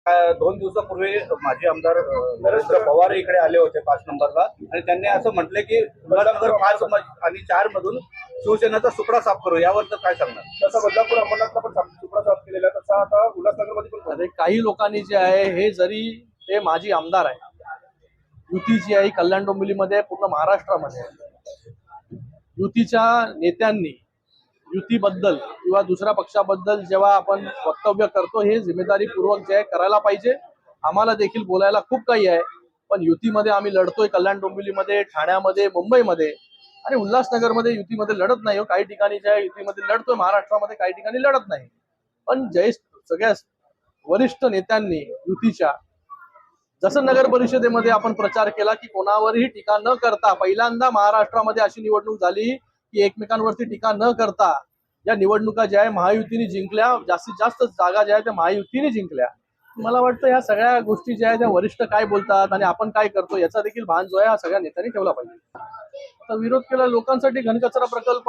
2 दिवसापूर्वी माजी आमदार नरेंद्र पवार इकडे आले होते 5 नंबरला आणि त्यांनी असं म्हटले की उल्हासनगर 5 आणि 4 मधून शिवसेनेचा सुपडा साफ करू. यावर तर काय सांगणार? तसं बदलापूर अंबरनाथला पण सुपडा साफ केलेला आहे, तसा आता उल्हासनगरमध्ये पण अरे काही लोकांनी जे आहे हे जरी ते माजी आमदार आहे, युतीची आहे, कल्याण डोंबिवलीमध्ये पूर्ण महाराष्ट्रामध्ये युतीच्या नेत्यांनी युतीबद्दल किंवा दुसऱ्या पक्षाबद्दल जेव्हा आपण वक्तव्य करतो हे जिम्मेदारीपूर्वक जे आहे करायला पाहिजे. आम्हाला देखील बोलायला खूप काही आहे, पण युतीमध्ये आम्ही लढतोय कल्याण डोंबिवलीमध्ये, ठाण्यामध्ये, मुंबईमध्ये आणि उल्हासनगरमध्ये युतीमध्ये लढत नाही. काही ठिकाणी जे आहे युतीमध्ये लढतोय, महाराष्ट्रामध्ये काही ठिकाणी लढत नाही. पण सगळ्या वरिष्ठ नेत्यांनी युतीच्या जसं नगर परिषदेमध्ये आपण प्रचार केला की कोणावरही टीका न करता पहिल्यांदा महाराष्ट्रामध्ये अशी निवडणूक झाली की एकमेकांवरती टीका न करता या निवडणुका ज्या आहे महायुतीने जिंकल्या. जास्तीत जास्त जागा ज्या आहेत त्या महायुतीने जिंकल्या. मला वाटतं ह्या सगळ्या गोष्टी ज्या आहेत त्या वरिष्ठ काय बोलतात आणि आपण काय करतो याचा देखील भान जो आहे हा सगळ्या नेत्यांनी ठेवला पाहिजे. आता विरोध केला लोकांसाठी घनकचरा प्रकल्प